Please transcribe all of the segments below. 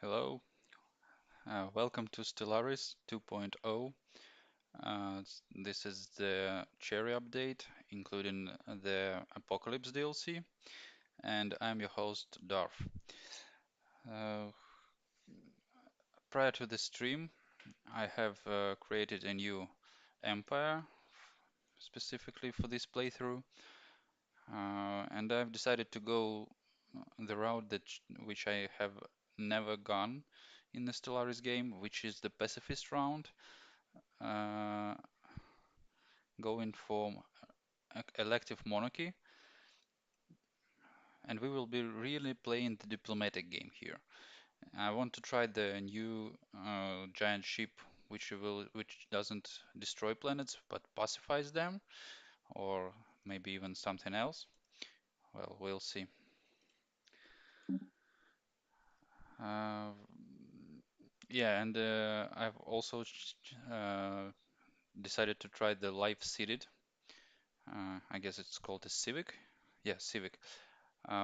Hello, welcome to Stellaris 2.0. This is the Cherryh update, including the Apocalypse DLC, and I'm your host, Darth. Uh, Prior to the stream, I have created a new empire specifically for this playthrough, and I've decided to go the route which I have never gone in the Stellaris game, which is the pacifist round. Uh, Going for elective monarchy, and we will be really playing the diplomatic game here. I want to try the new giant ship, which doesn't destroy planets but pacifies them, or maybe even something else. Well, we'll see. Uh, yeah, and I've also decided to try the life seated. I guess it's called a civic. Yeah, civic,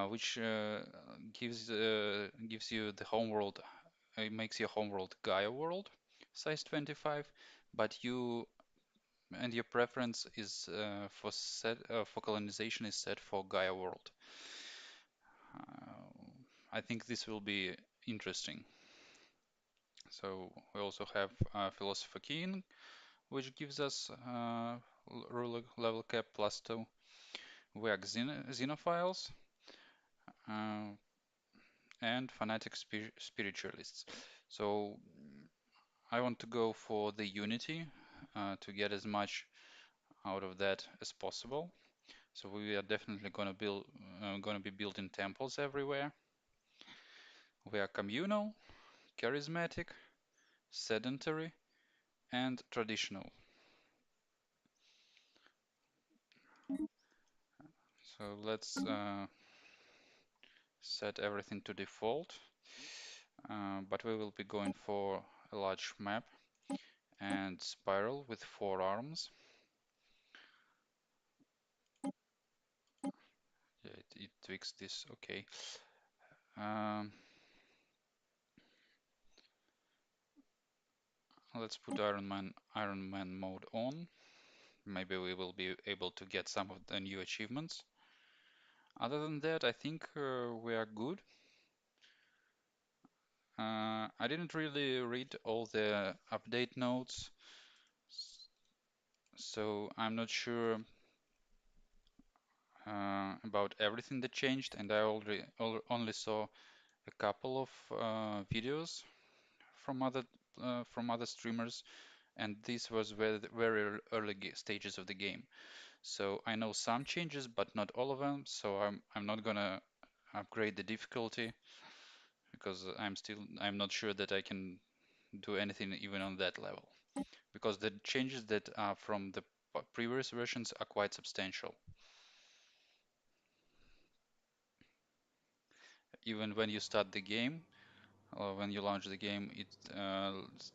which gives you the homeworld. It makes your homeworld Gaia world, size 25, but your preference is for colonization is set for Gaia world. I think this will be interesting. So we also have Philosopher King, which gives us ruler level cap +2. We are Xenophiles uh, and Fanatic Spiritualists. So I want to go for the Unity to get as much out of that as possible. So we are definitely gonna be building temples everywhere. We are communal, charismatic, sedentary, and traditional. So let's set everything to default. But we will be going for a large map and spiral with 4 arms. Yeah, it tweaks this. Okay. Um, let's put Iron Man mode on. Maybe we will be able to get some of the new achievements. Other than that, I think we are good. I didn't really read all the update notes, so I'm not sure about everything that changed, and I only saw a couple of videos from other streamers, and this was very early stages of the game. So I know some changes, but not all of them. So I'm not gonna upgrade the difficulty because I'm not sure that I can do anything even on that level, because the changes that are from the previous versions are quite substantial. Even when you start the game, or when you launch the game, it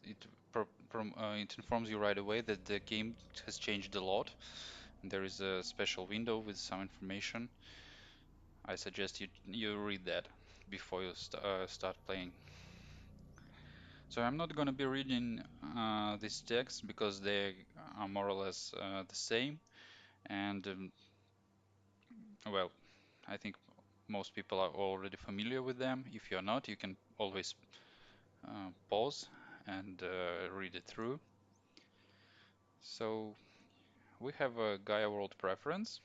it informs you right away that the game has changed a lot. There is a special window with some information. I suggest you read that before you start playing. So I'm not going to be reading these texts because they are more or less the same. And well, I think most people are already familiar with them. If you're not, you can always pause and read it through. So we have a Gaia world preference,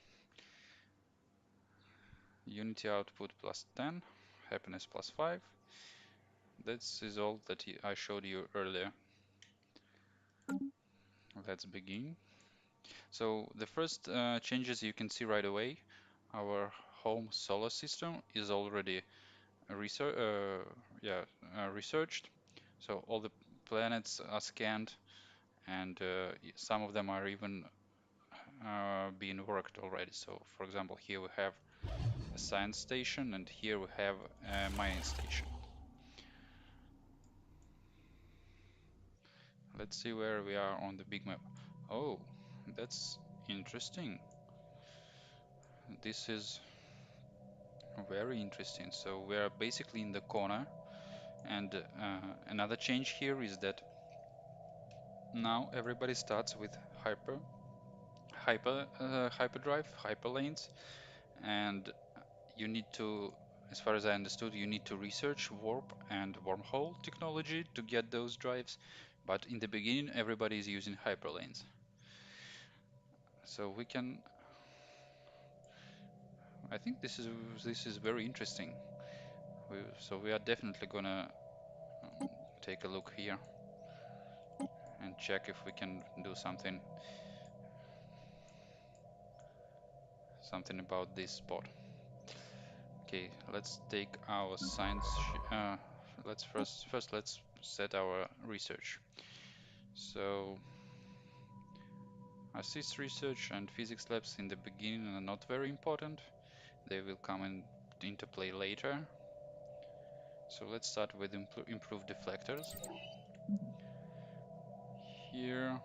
unity output +10, happiness +5. This is all that I showed you earlier. Let's begin. So the first changes you can see right away. Our home solar system is already researched. So all the planets are scanned, and some of them are even being worked already. So for example, here we have a science station, and here we have a mining station. Let's see where we are on the big map. Oh, that's interesting. This is very interesting. So we are basically in the corner, And another change here is that now everybody starts with hyperdrive, hyperlanes, and you need to, as far as I understood, you need to research warp and wormhole technology to get those drives. But in the beginning, everybody is using hyperlanes. So we can, I think this is very interesting. So we are definitely gonna take a look here and check if we can do something about this spot. Okay, let's take our let's first let's set our research. So assist research and physics labs in the beginning are not very important. They will come into play later. So let's start with improved deflectors. Here,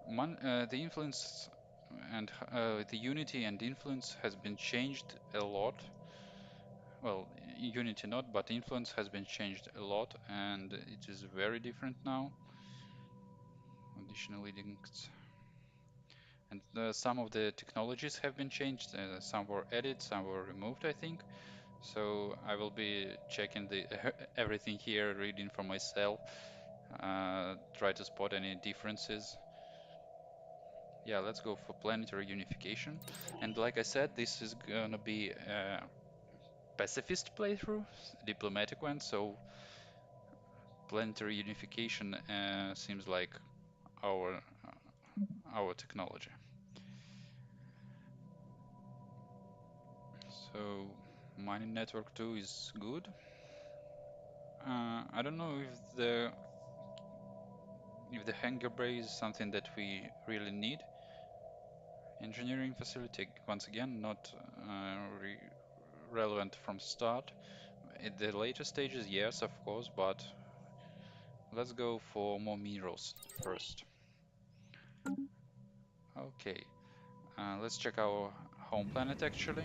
the influence and the unity and influence has been changed a lot. Well, unity not, but influence has been changed a lot, and it is very different now. Additional links. And some of the technologies have been changed. Some were added, some were removed, I think. So I will be checking everything here, reading for myself, try to spot any differences. Yeah, let's go for planetary unification. And like I said, this is gonna be a pacifist playthrough, diplomatic one. So planetary unification seems like our our technology. So mining network 2 is good. I don't know if the hangar bay is something that we really need. Engineering facility, once again, not relevant from start. At the later stages, yes, of course, but let's go for more minerals first. Okay, let's check our home planet actually.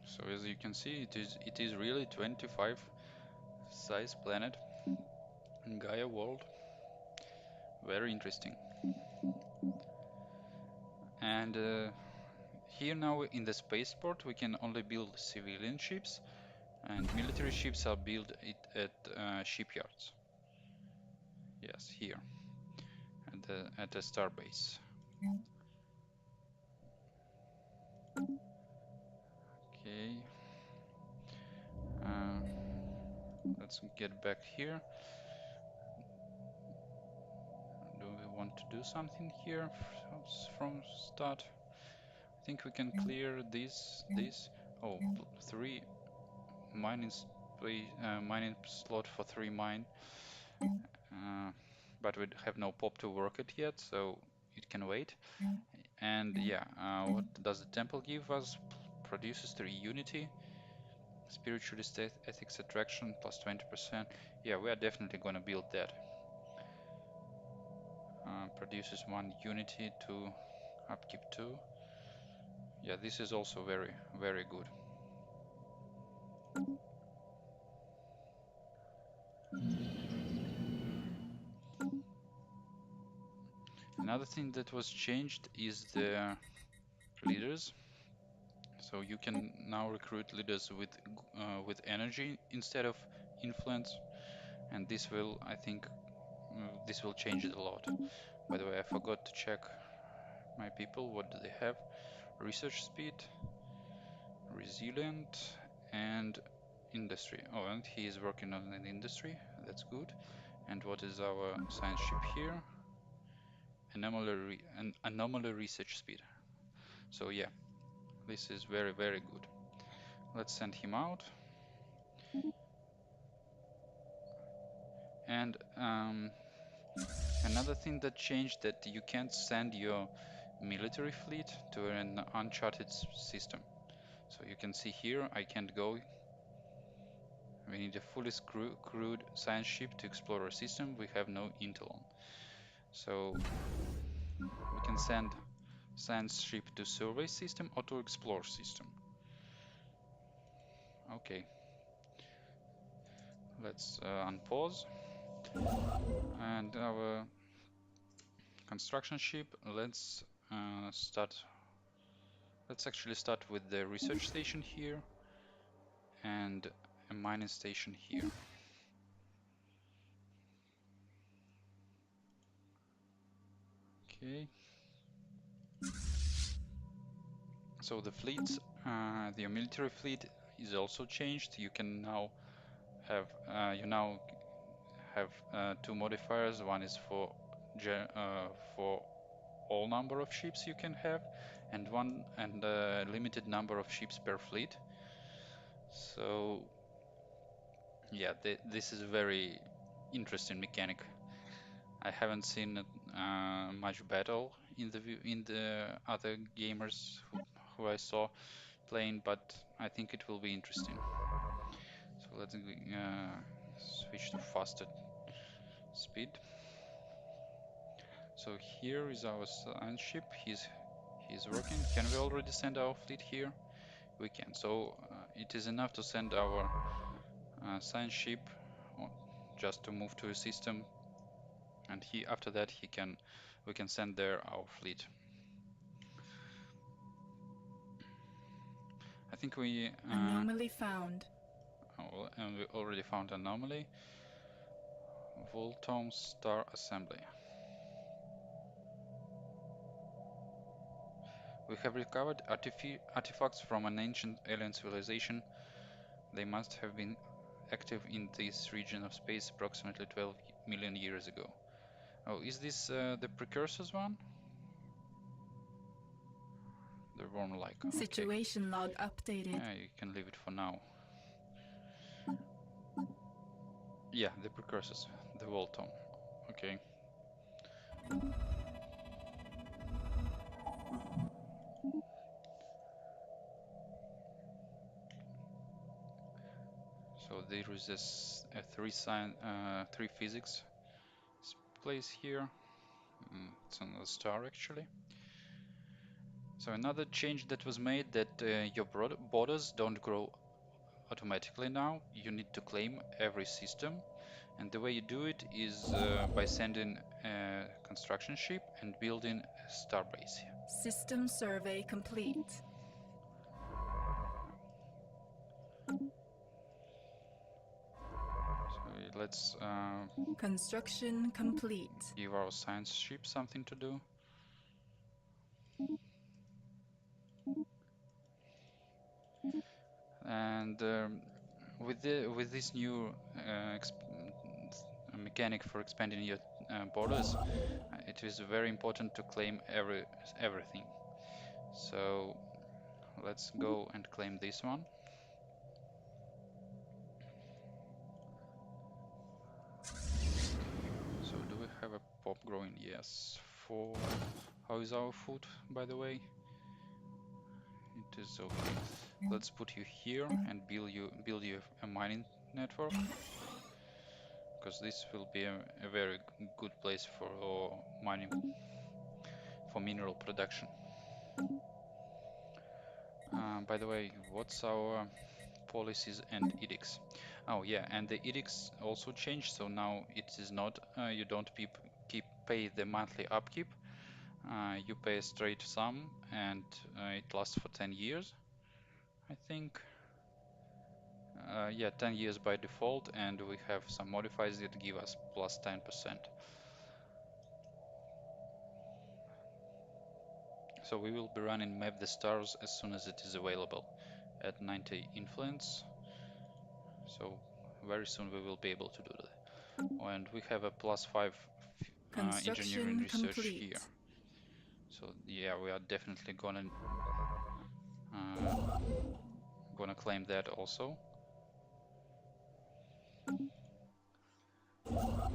So as you can see, it is really 25 size planet, Gaia world. Very interesting. And here now in the spaceport, we can only build civilian ships, and military ships are built at shipyards. Yes, here at the starbase. Okay. Uh, let's get back here. Do we want to do something here from start? I think we can clear this. Oh, three mining mining slot for 3 mine. Uh, but we have no pop to work it yet, so it can wait. And yeah, what does the temple give us? Produces 3 unity, spiritualist ethics attraction plus 20%. Yeah, we are definitely gonna build that. Produces 1 unity to upkeep 2. Yeah, this is also very, very good. Another thing that was changed is the leaders. So you can now recruit leaders with energy instead of influence, and this will, I think, this will change it a lot. By the way, I forgot to check my people. What do they have? Research speed, resilient, and industry. Oh, and he is working on an industry. That's good. And what is our science ship here? Anomaly research speed. So yeah, this is very, very good. Let's send him out. And another thing that changed, that you can't send your military fleet to an uncharted system. So you can see here, I can't go. We need a fully crewed science ship to explore our system. We have no intel on. So we can send science ship to survey system or to explore system. Okay, let's unpause. And our construction ship, let's start. Let's actually start with the research station here and a mining station here. Okay. So the fleets, the military fleet is also changed. You can now have two modifiers. One is for all number of ships you can have, and a limited number of ships per fleet. So yeah, this is a very interesting mechanic. I haven't seen much battle in the other gamers who I saw playing, but I think it will be interesting. So let's switch to faster speed. So here is our science ship. He's working. Can we already send our fleet here? We can. So it is enough to send our science ship just to move to a system, and after that we can send there our fleet. I think we anomaly found. Oh, and we already found anomaly. Voltome star assembly. We have recovered artifacts from an ancient alien civilization. They must have been active in this region of space approximately 12 million years ago. Oh, is this the precursors one? The worm-like. Okay. Situation log updated. Yeah, you can leave it for now. Yeah, the precursors, the Voltome. Okay. So there is a three physics place here. It's another star actually. So another change that was made that your borders don't grow automatically now. You need to claim every system, and the way you do it is by sending a construction ship and building a star base here. System survey complete. So let's construction complete. give our science ship something to do. And with this new mechanic for expanding your borders, it is very important to claim everything. So let's go and claim this one. So do we have a pop growing? Yes. How is our food, by the way? It is okay. Let's put you here and build you a mining network, because this will be a very good place for mining, for mineral production. By the way, what's our policies and edicts? Oh yeah, and the edicts also changed, so now it is not you don't pay the monthly upkeep. You pay a straight sum, and it lasts for 10 years, I think. Yeah, 10 years by default, and we have some modifiers that give us plus 10%. So we will be running Map the Stars as soon as it is available at 90 influence. So very soon we will be able to do that. Oh, and we have a plus 5 engineering research complete. here. So yeah, we are definitely gonna claim that also.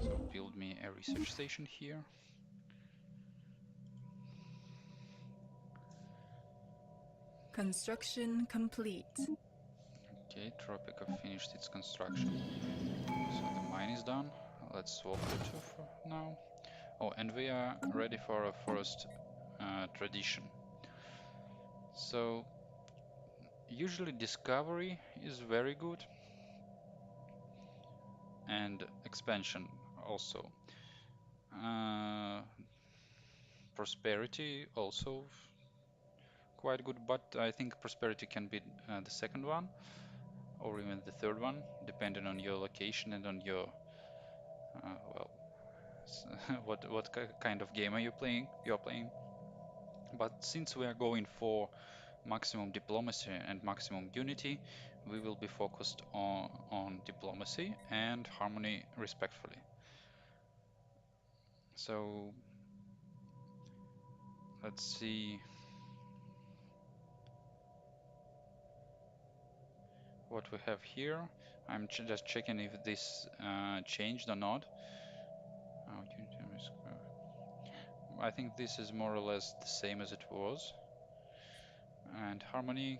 So build me a research station here. Construction complete. Okay, Tropica finished its construction. So the mine is done. Let's swap the two for now. Oh, and we are ready for a forest tradition. So Usually discovery is very good, and expansion also. Uh, Prosperity also quite good, but I think prosperity can be the second one or even the third one, depending on your location and on your well, what kind of game are you playing? You're playing. But since we are going for maximum diplomacy and maximum unity, we will be focused on diplomacy and harmony respectfully. So let's see what we have here. I'm just checking if this changed or not. I think this is more or less the same as it was. And harmony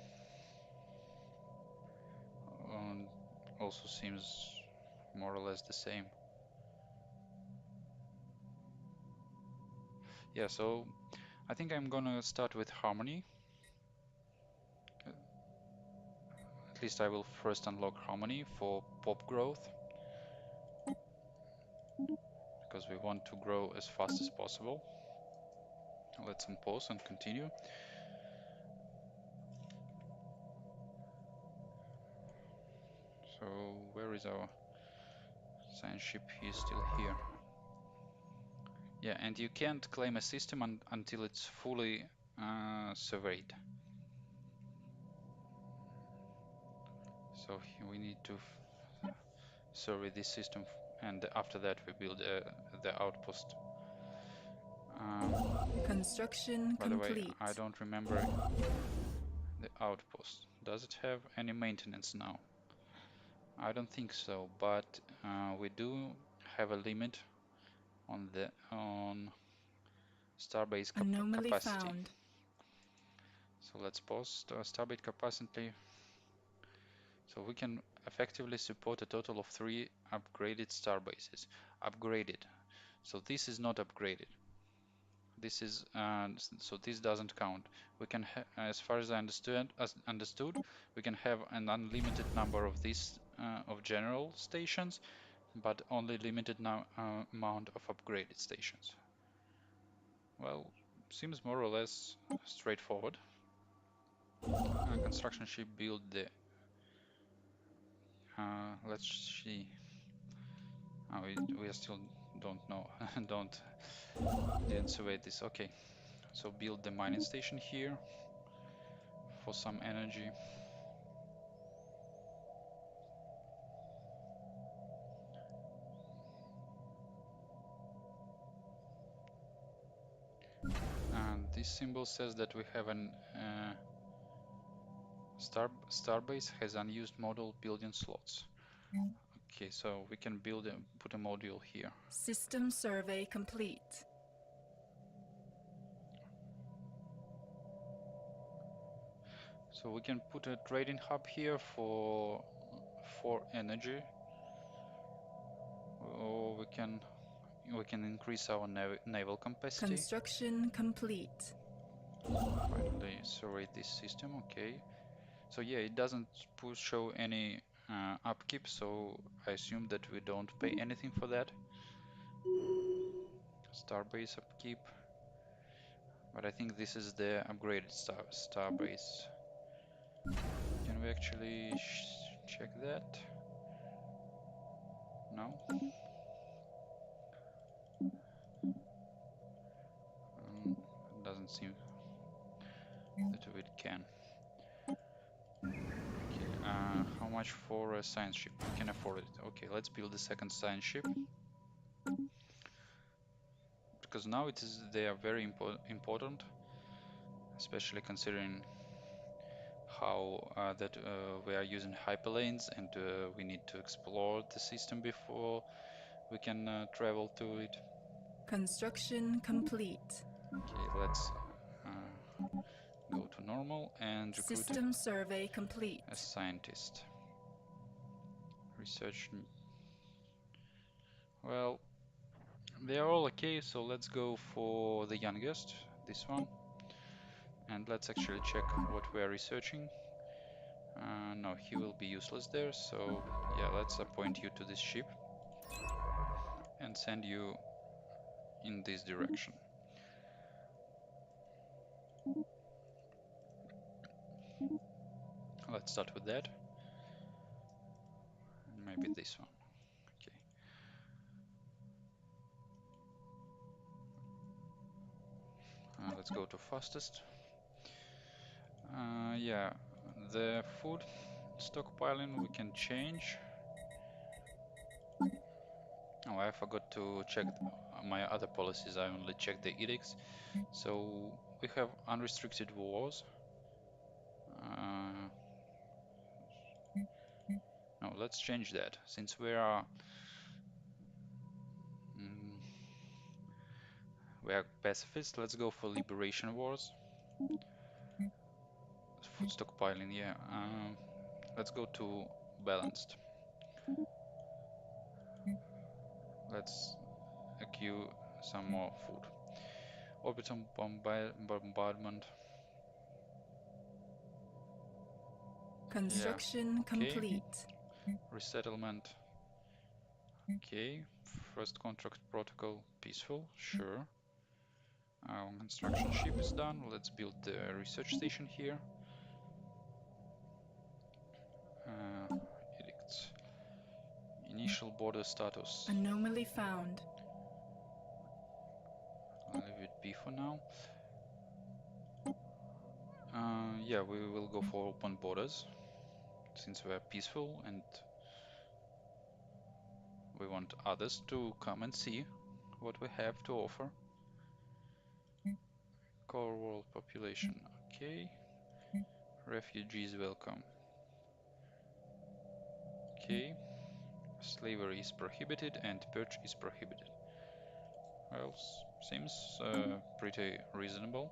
um, also seems more or less the same. Yeah, so I think I'm gonna start with harmony. At least I will first unlock harmony for pop growth, because we want to grow as fast as possible. Let's unpause and continue. So where is our science ship? He is still here. Yeah, and you can't claim a system until it's fully surveyed. So we need to survey this system, and after that we build the outpost. Construction By the way, complete. I don't remember the outpost. Does it have any maintenance now? I don't think so, but we do have a limit on starbase Anomaly capacity. found. So let's pause starbase capacity. So we can effectively support a total of 3 upgraded starbases. Upgraded. So this is not upgraded. This is so this doesn't count. We can, as far as I understood, we can have an unlimited number of these of general stations, but only limited amount of upgraded stations. Well, seems more or less straightforward. Construction ship build the. Let's see. We still don't know. Didn't survey this. Okay, so build the mining station here for some energy. And this symbol says that we have an starbase has unused module building slots. Okay, so we can put a module here. System survey complete. So we can put a trading hub here for energy, or we can increase our naval capacity. Construction complete. Finally survey this system. Okay, so yeah, it doesn't show any upkeep, so I assume that we don't pay anything for that. Starbase upkeep, but I think this is the upgraded starbase. Can we actually check that? No. It doesn't seem that we can. Okay, how much for a science ship? We can afford it. Okay, let's build a second science ship. Because now they are very important, especially considering how that we are using hyperlanes and we need to explore the system before we can travel to it. Construction complete. Okay, let's go to normal and recruit System survey complete. a scientist. Research. Well, they are all okay, so let's go for the youngest, this one. And let's actually check what we are researching. No, he will be useless there, so yeah, let's appoint you to this ship and send you in this direction. Let's start with that, and maybe this one. Okay. Let's go to fastest. Yeah, the food stockpiling we can change. Oh, I forgot to check my other policies. I only checked the edicts. So we have unrestricted wars. Uh, no, let's change that. Since mm, we are pacifists, let's go for liberation wars. Food stockpiling, yeah. Let's go to balanced. Let's accrue some more food. Orbital bombardment. Yeah, Construction okay. complete. Resettlement. Okay. First contract protocol. Peaceful. Sure. Our construction ship is done. Let's build the research station here. Edicts. Initial border status. Anomaly found. I'll leave it be for now. Yeah, we will go for open borders since we're peaceful and we want others to come and see what we have to offer. Core world population, okay. Refugees welcome. Okay. Slavery is prohibited and purge is prohibited. Well, seems pretty reasonable.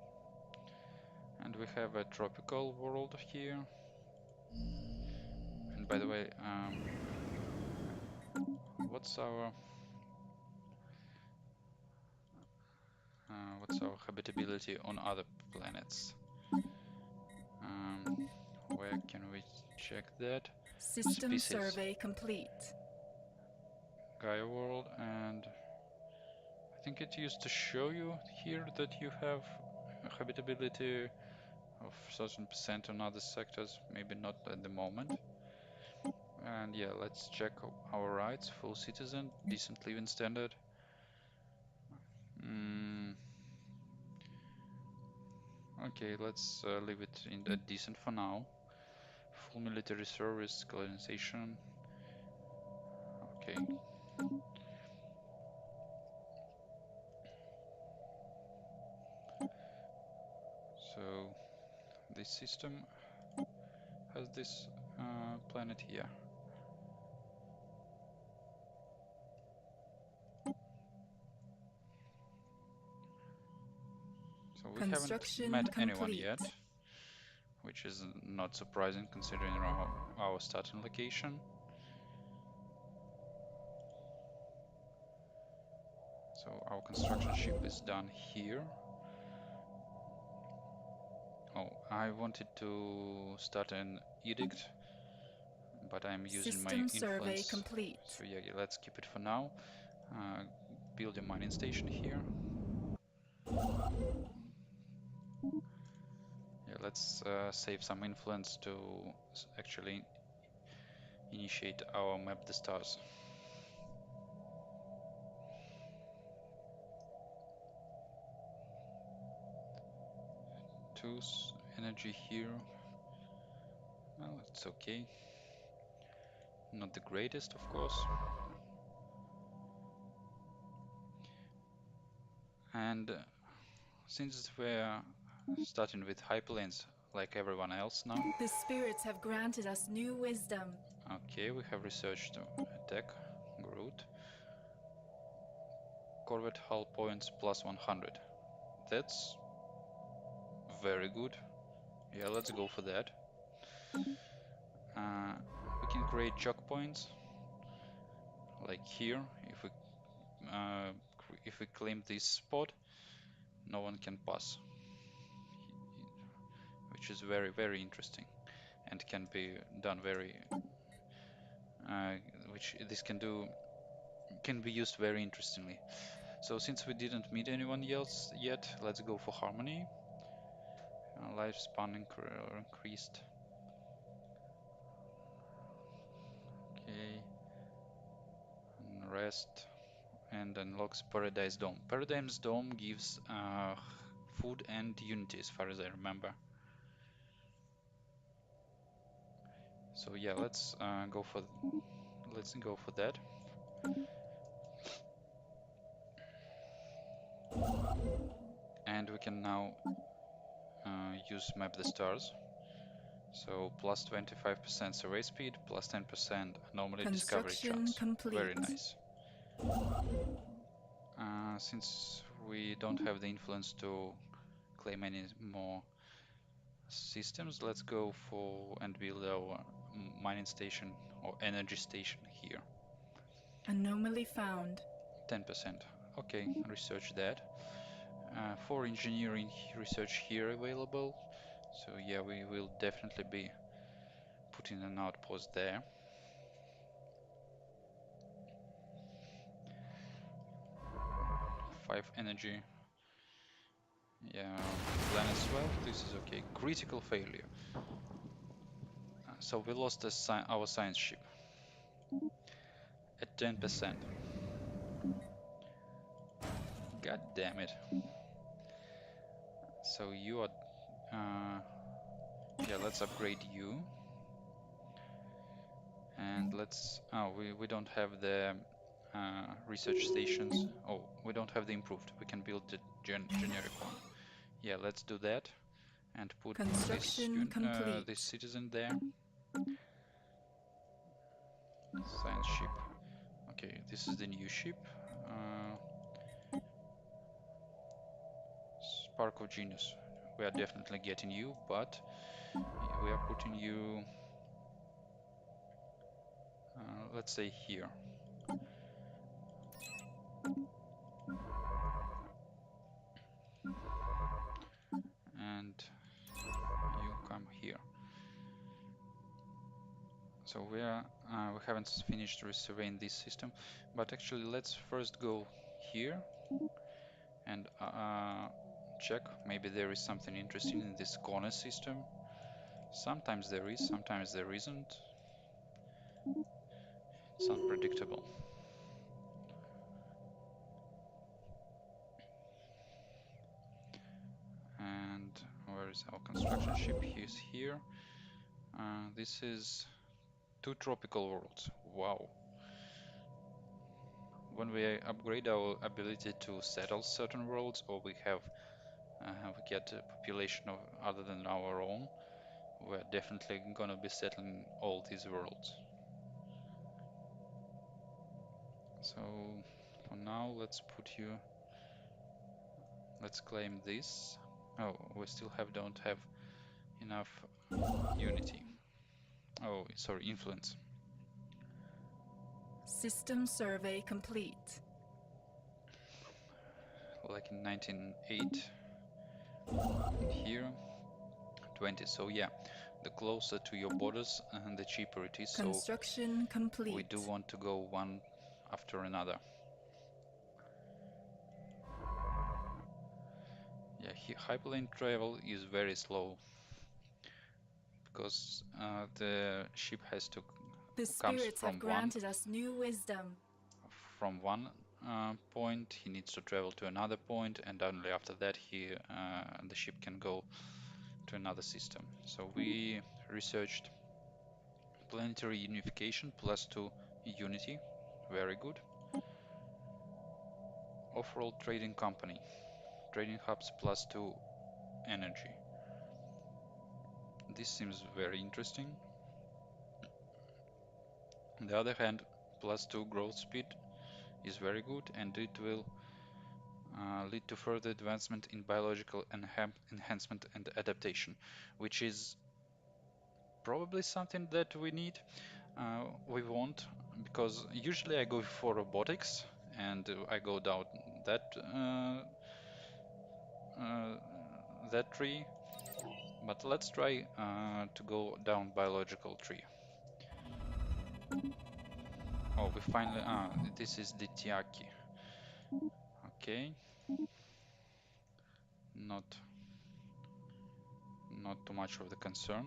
And we have a tropical world here. And by the way, what's our habitability on other planets? Um, where can we check that? System Species, survey complete. Gaia world, and I think it used to show you here that you have a habitability of certain percent on other sectors, maybe not at the moment. And yeah, let's check our rights. Full citizen, decent living standard. Mm, okay, let's leave it in decent for now. Full military service, colonization. Okay. So this system has this planet here. So we haven't Construction met anyone complete. yet, which is not surprising considering our starting location. So our construction ship is done here. Oh, I wanted to start an edict, but I'm using my System survey influence. complete. So yeah, let's keep it for now. Uh, build a mining station here. Yeah, let's save some influence to actually initiate our map the stars. Two energy here. Well, it's okay. Not the greatest, of course. And since we're starting with hyperlanes like everyone else now, The spirits have granted us new wisdom. okay, we have researched attack, Groot. Corvette hull points plus 100. That's very good. Yeah, let's go for that. We can create choke points, like here. Uh, if we claim this spot, no one can pass, which is very, very interesting. and can be done very, uh, which this can be used very interestingly. So since we didn't meet anyone else yet, let's go for harmony. Lifespan increased. Okay, and rest and unlocks Paradise Dome. Paradise Dome gives food and unity, as far as I remember. So yeah, let's go for that. And we can now use Map the Stars. So plus 25% survey speed, plus 10% anomaly discovery Construction chance. complete. Very nice. Since we don't have the influence to claim any more systems, let's go for and build our mining station or energy station here. Anomaly found. 10%. Okay, research that. For engineering research here available. So yeah, we will definitely be putting an outpost there. 5 energy. Yeah, plan as well. This is okay. Critical failure. So we lost our science ship at 10%. God damn it. So you are, yeah, let's upgrade you. And we don't have the research stations. Oh, we don't have the improved. We can build the generic one. Yeah, let's do that and put Construction complete. this citizen there. Science ship. Okay, this is the new ship. Spark of Genius. We are definitely getting you, but we are putting you, let's say here. And you come here. So we haven't finished resurveying this system, but actually let's first go here and check. Maybe there is something interesting in this corner system. Sometimes there is, sometimes there isn't. It's unpredictable. And where is our construction ship? He's here. This is 2 tropical worlds. Wow. When we upgrade our ability to settle certain worlds, or we get a population of other than our own, we're definitely gonna be settling all these worlds. So for now, let's claim this. Oh, we still don't have enough unity. Oh, sorry, influence. System survey complete. Like in 1908, and here 20. So yeah, the closer to your borders, the cheaper it is. So Construction complete. we do want to go one after another. Yeah, hyperlane travel is very slow because the ship has to The comes spirits have granted us new wisdom. from one point. He needs to travel to another point, and only after that the ship can go to another system. So we researched planetary unification +2 unity, very good. Off-world trading company, trading hubs +2 energy. This seems very interesting. On the other hand, +2 growth speed is very good, and it will lead to further advancement in biological enhancement and adaptation, which is probably something that we want, because usually I go for robotics and I go down that uh, that tree, But let's try to go down biological tree. Oh, we finally, this is the Tiaki. Okay, not not too much of the concern.